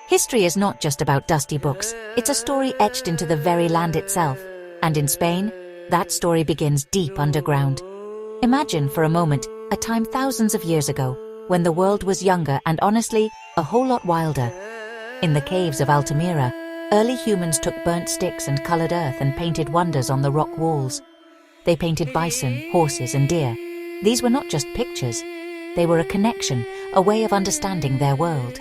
History is not just about dusty books, it's a story etched into the very land itself. And in Spain, that story begins deep underground. Imagine for a moment a time thousands of years ago, when the world was younger and honestly, a whole lot wilder. In the caves of Altamira, early humans took burnt sticks and colored earth and painted wonders on the rock walls. They painted bison, horses, and deer. These were not just pictures. They were a connection, a way of understanding their world.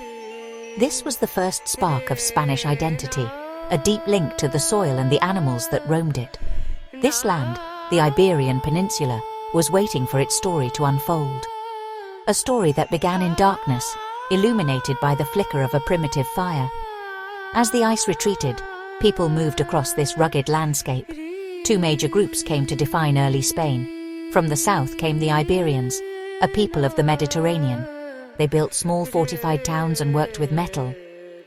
This was the first spark of Spanish identity, a deep link to the soil and the animals that roamed it. This land, the Iberian Peninsula, was waiting for its story to unfold. A story that began in darkness, illuminated by the flicker of a primitive fire. As the ice retreated, people moved across this rugged landscape. Two major groups came to define early Spain. From the south came the Iberians, a people of the Mediterranean. They built small fortified towns and worked with metal.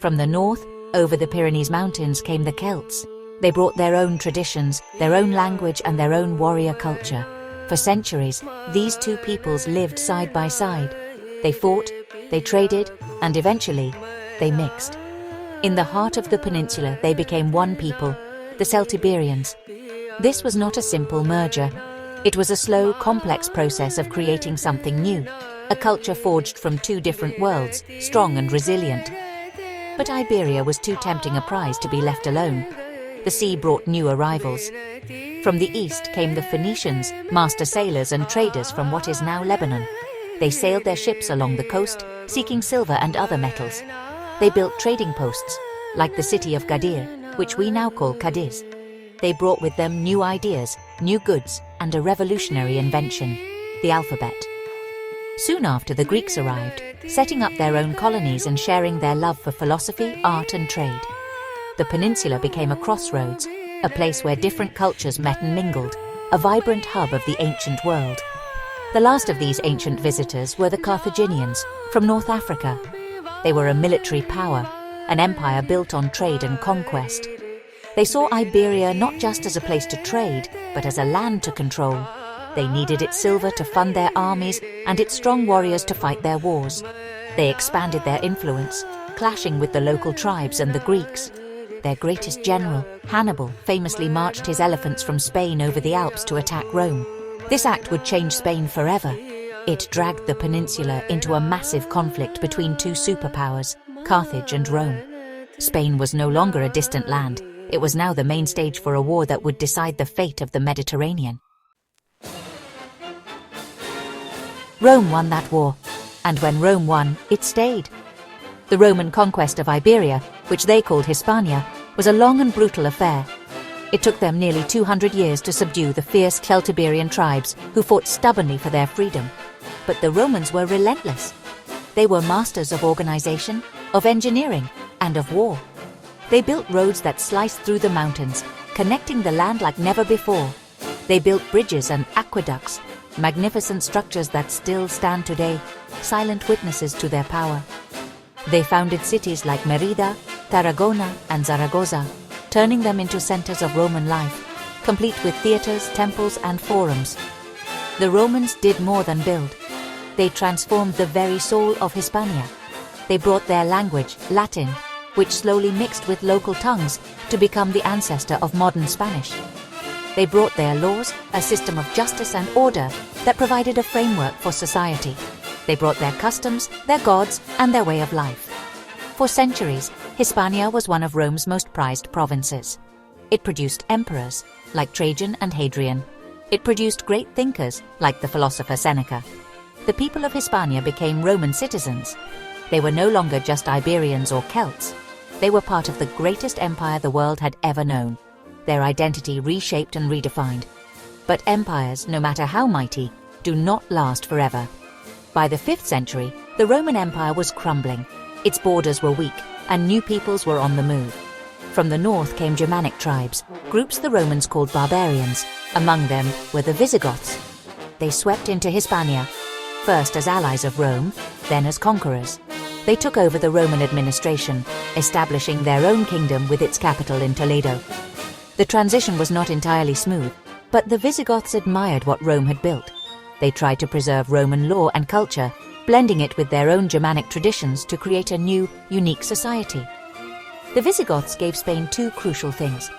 From the north, over the Pyrenees Mountains, came the Celts. They brought their own traditions, their own language, and their own warrior culture. For centuries, these two peoples lived side by side. They fought, they traded, and eventually, they mixed. In the heart of the peninsula, they became one people, the Celtiberians. This was not a simple merger. It was a slow, complex process of creating something new, a culture forged from two different worlds, strong and resilient. But Iberia was too tempting a prize to be left alone. The sea brought new arrivals. From the east came the Phoenicians, master sailors and traders from what is now Lebanon. They sailed their ships along the coast, seeking silver and other metals. They built trading posts, like the city of Gadir, which we now call Cadiz. They brought with them new ideas, new goods, and a revolutionary invention, the alphabet. Soon after, the Greeks arrived, setting up their own colonies and sharing their love for philosophy, art, and trade. The peninsula became a crossroads, a place where different cultures met and mingled, a vibrant hub of the ancient world. The last of these ancient visitors were the Carthaginians, from North Africa. They were a military power, an empire built on trade and conquest. They saw Iberia not just as a place to trade, but as a land to control. They needed its silver to fund their armies and its strong warriors to fight their wars. They expanded their influence, clashing with the local tribes and the Greeks. Their greatest general, Hannibal, famously marched his elephants from Spain over the Alps to attack Rome. This act would change Spain forever. It dragged the peninsula into a massive conflict between two superpowers, Carthage and Rome. Spain was no longer a distant land. It was now the main stage for a war that would decide the fate of the Mediterranean. Rome won that war, and when Rome won, it stayed. The Roman conquest of Iberia, which they called Hispania, was a long and brutal affair. It took them nearly 200 years to subdue the fierce Celtiberian tribes who fought stubbornly for their freedom. But the Romans were relentless. They were masters of organization, of engineering, and of war. They built roads that sliced through the mountains, connecting the land like never before. They built bridges and aqueducts, magnificent structures that still stand today, silent witnesses to their power. They founded cities like Merida, Tarragona, and Zaragoza, turning them into centers of Roman life, complete with theaters, temples, and forums. The Romans did more than build. They transformed the very soul of Hispania. They brought their language, Latin, which slowly mixed with local tongues to become the ancestor of modern Spanish. They brought their laws, a system of justice and order that provided a framework for society. They brought their customs, their gods, and their way of life. For centuries, Hispania was one of Rome's most prized provinces. It produced emperors, like Trajan and Hadrian. It produced great thinkers, like the philosopher Seneca. The people of Hispania became Roman citizens. They were no longer just Iberians or Celts. They were part of the greatest empire the world had ever known. Their identity reshaped and redefined. But empires, no matter how mighty, do not last forever. By the 5th century, the Roman Empire was crumbling. Its borders were weak, and new peoples were on the move. From the north came Germanic tribes, groups the Romans called barbarians. Among them were the Visigoths. They swept into Hispania, first as allies of Rome, then as conquerors. They took over the Roman administration, establishing their own kingdom with its capital in Toledo. The transition was not entirely smooth, but the Visigoths admired what Rome had built. They tried to preserve Roman law and culture, blending it with their own Germanic traditions to create a new, unique society. The Visigoths gave Spain two crucial things.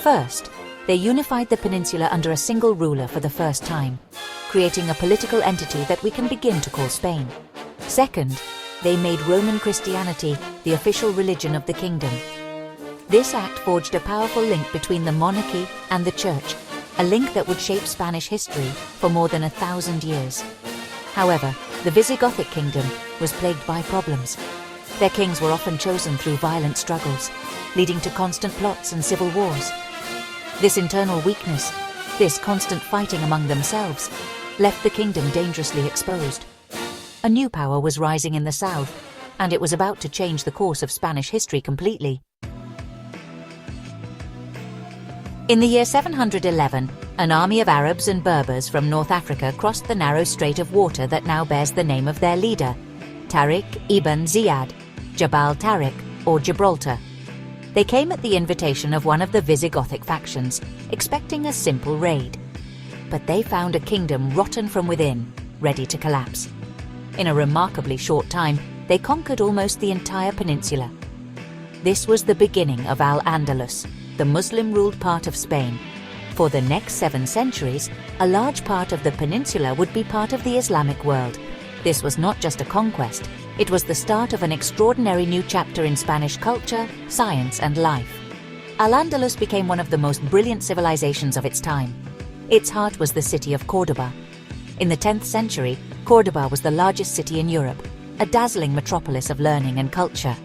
First, they unified the peninsula under a single ruler for the first time, creating a political entity that we can begin to call Spain. Second, they made Roman Christianity the official religion of the kingdom. This act forged a powerful link between the monarchy and the church, a link that would shape Spanish history for more than 1,000 years. However, the Visigothic kingdom was plagued by problems. Their kings were often chosen through violent struggles, leading to constant plots and civil wars. This internal weakness, this constant fighting among themselves, left the kingdom dangerously exposed. A new power was rising in the south, and it was about to change the course of Spanish history completely. In the year 711, an army of Arabs and Berbers from North Africa crossed the narrow strait of water that now bears the name of their leader, Tariq ibn Ziyad, Jabal Tariq, or Gibraltar. They came at the invitation of one of the Visigothic factions, expecting a simple raid. But they found a kingdom rotten from within, ready to collapse. In a remarkably short time, they conquered almost the entire peninsula. This was the beginning of Al-Andalus, the Muslim-ruled part of Spain. For the next 7 centuries, a large part of the peninsula would be part of the Islamic world. This was not just a conquest, it was the start of an extraordinary new chapter in Spanish culture, science, and life. Al-Andalus became one of the most brilliant civilizations of its time. Its heart was the city of Córdoba. In the 10th century, Córdoba was the largest city in Europe, a dazzling metropolis of learning and culture.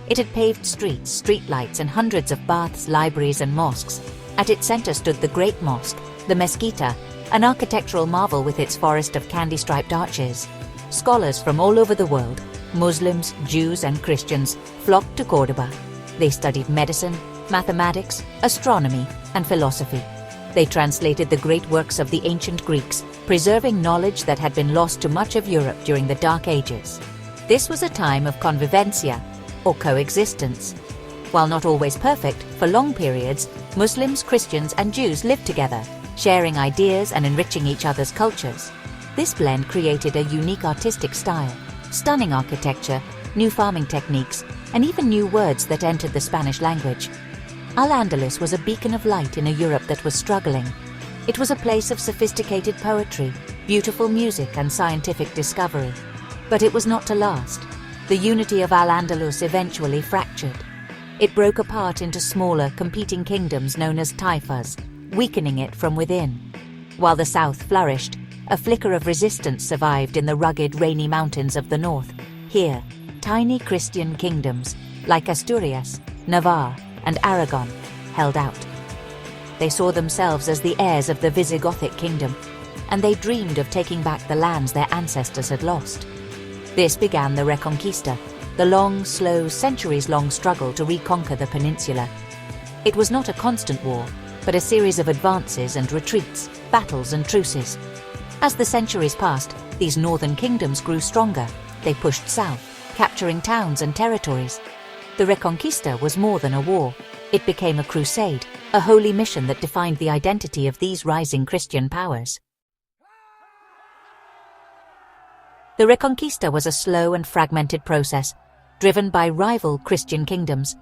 It had paved streets, streetlights, and hundreds of baths, libraries, and mosques. At its center stood the Great Mosque, the Mezquita, an architectural marvel with its forest of candy-striped arches. Scholars from all over the world, Muslims, Jews, and Christians, flocked to Córdoba. They studied medicine, mathematics, astronomy, and philosophy. They translated the great works of the ancient Greeks, preserving knowledge that had been lost to much of Europe during the Dark Ages. This was a time of convivencia, or coexistence. While not always perfect, for long periods, Muslims, Christians, and Jews lived together, sharing ideas and enriching each other's cultures. This blend created a unique artistic style, stunning architecture, new farming techniques, and even new words that entered the Spanish language. Al-Andalus was a beacon of light in a Europe that was struggling. It was a place of sophisticated poetry, beautiful music, and scientific discovery. But it was not to last. The unity of Al-Andalus eventually fractured. It broke apart into smaller, competing kingdoms known as taifas, weakening it from within. While the south flourished, a flicker of resistance survived in the rugged, rainy mountains of the north. Here, tiny Christian kingdoms, like Asturias, Navarre, and Aragon, held out. They saw themselves as the heirs of the Visigothic kingdom, and they dreamed of taking back the lands their ancestors had lost. This began the Reconquista, the long, slow, centuries-long struggle to reconquer the peninsula. It was not a constant war, but a series of advances and retreats, battles and truces. As the centuries passed, these northern kingdoms grew stronger. They pushed south, capturing towns and territories. The Reconquista was more than a war. It became a crusade, a holy mission that defined the identity of these rising Christian powers. The Reconquista was a slow and fragmented process, driven by rival Christian kingdoms.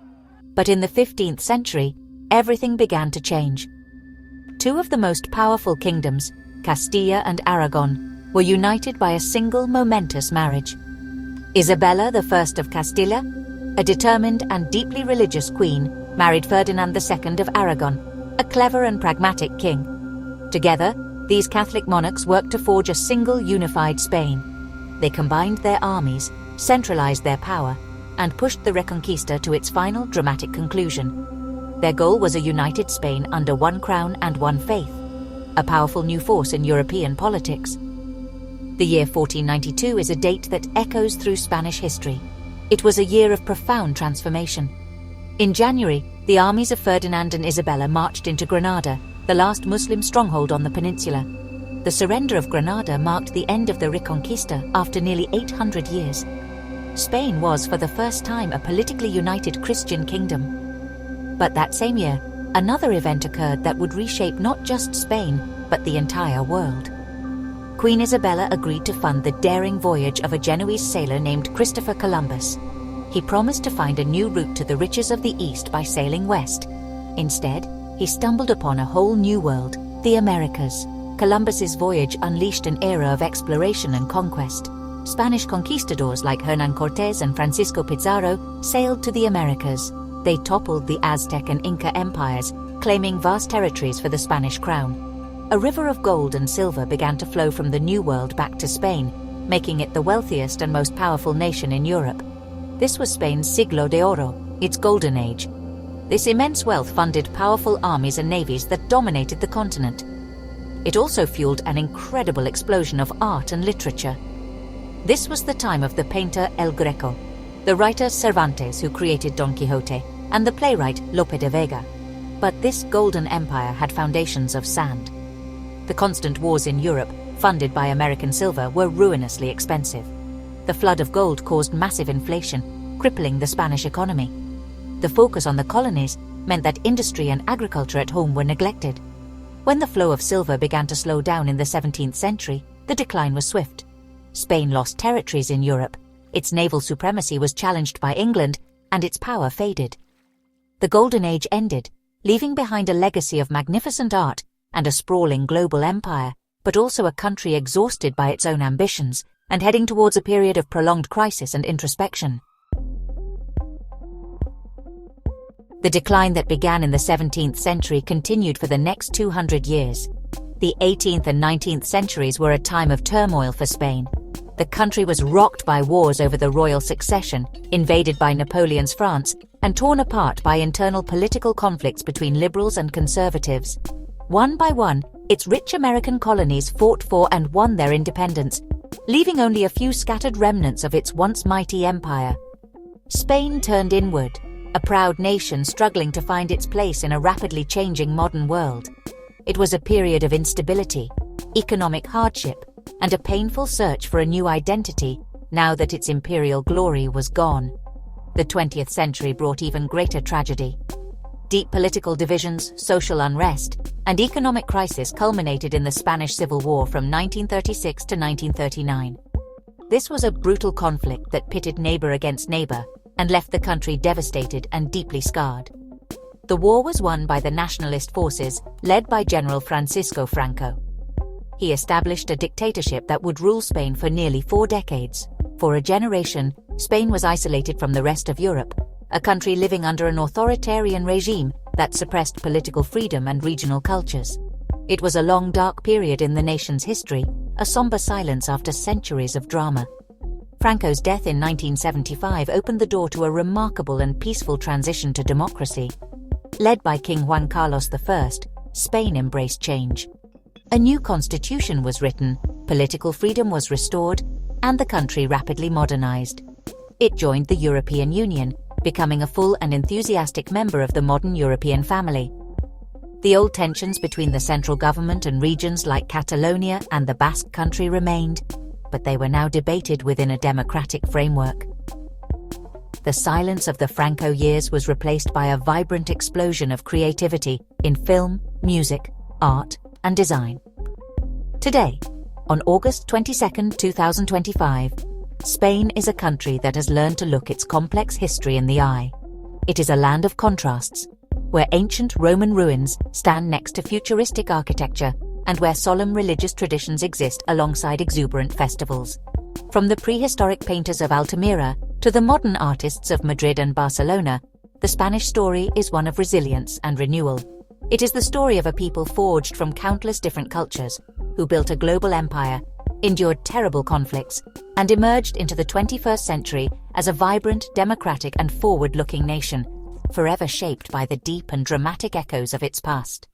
But in the 15th century, everything began to change. Two of the most powerful kingdoms, Castilla and Aragon, were united by a single momentous marriage. Isabella I of Castilla, a determined and deeply religious queen, married Ferdinand II of Aragon, a clever and pragmatic king. Together, these Catholic monarchs worked to forge a single unified Spain. They combined their armies, centralized their power, and pushed the Reconquista to its final dramatic conclusion. Their goal was a united Spain under one crown and one faith, a powerful new force in European politics. The year 1492 is a date that echoes through Spanish history. It was a year of profound transformation. In January, the armies of Ferdinand and Isabella marched into Granada, the last Muslim stronghold on the peninsula. The surrender of Granada marked the end of the Reconquista after nearly 800 years. Spain was for the first time a politically united Christian kingdom. But that same year, another event occurred that would reshape not just Spain, but the entire world. Queen Isabella agreed to fund the daring voyage of a Genoese sailor named Christopher Columbus. He promised to find a new route to the riches of the East by sailing west. Instead, he stumbled upon a whole new world, the Americas. Columbus's voyage unleashed an era of exploration and conquest. Spanish conquistadors like Hernán Cortés and Francisco Pizarro sailed to the Americas. They toppled the Aztec and Inca empires, claiming vast territories for the Spanish crown. A river of gold and silver began to flow from the New World back to Spain, making it the wealthiest and most powerful nation in Europe. This was Spain's Siglo de Oro, its golden age. This immense wealth funded powerful armies and navies that dominated the continent. It also fueled an incredible explosion of art and literature. This was the time of the painter El Greco, the writer Cervantes, who created Don Quixote, and the playwright Lope de Vega. But this golden empire had foundations of sand. The constant wars in Europe, funded by American silver, were ruinously expensive. The flood of gold caused massive inflation, crippling the Spanish economy. The focus on the colonies meant that industry and agriculture at home were neglected. When the flow of silver began to slow down in the 17th century, the decline was swift. Spain lost territories in Europe, its naval supremacy was challenged by England, and its power faded. The Golden Age ended, leaving behind a legacy of magnificent art and a sprawling global empire, but also a country exhausted by its own ambitions and heading towards a period of prolonged crisis and introspection. The decline that began in the 17th century continued for the next 200 years. The 18th and 19th centuries were a time of turmoil for Spain. The country was rocked by wars over the royal succession, invaded by Napoleon's France, and torn apart by internal political conflicts between liberals and conservatives. One by one, its rich American colonies fought for and won their independence, leaving only a few scattered remnants of its once mighty empire. Spain turned inward, a proud nation struggling to find its place in a rapidly changing modern world. It was a period of instability, economic hardship, and a painful search for a new identity now that its imperial glory was gone. The 20th century brought even greater tragedy. Deep political divisions, social unrest, and economic crisis culminated in the Spanish Civil War from 1936 to 1939. This was a brutal conflict that pitted neighbor against neighbor and left the country devastated and deeply scarred. The war was won by the nationalist forces led by General Francisco Franco. He established a dictatorship that would rule Spain for nearly 4 decades. For a generation, Spain was isolated from the rest of Europe, a country living under an authoritarian regime that suppressed political freedom and regional cultures. It was a long, dark period in the nation's history, a somber silence after centuries of drama. Franco's death in 1975 opened the door to a remarkable and peaceful transition to democracy. Led by King Juan Carlos I, Spain embraced change. A new constitution was written, political freedom was restored, and the country rapidly modernized. It joined the European Union, becoming a full and enthusiastic member of the modern European family. The old tensions between the central government and regions like Catalonia and the Basque Country remained, but they were now debated within a democratic framework. The silence of the Franco years was replaced by a vibrant explosion of creativity in film, music, art, and design. Today, on August 22, 2025, Spain is a country that has learned to look its complex history in the eye. It is a land of contrasts, where ancient Roman ruins stand next to futuristic architecture and where solemn religious traditions exist alongside exuberant festivals. From the prehistoric painters of Altamira to the modern artists of Madrid and Barcelona, the Spanish story is one of resilience and renewal. It is the story of a people forged from countless different cultures, who built a global empire, endured terrible conflicts, and emerged into the 21st century as a vibrant, democratic, and forward-looking nation, forever shaped by the deep and dramatic echoes of its past.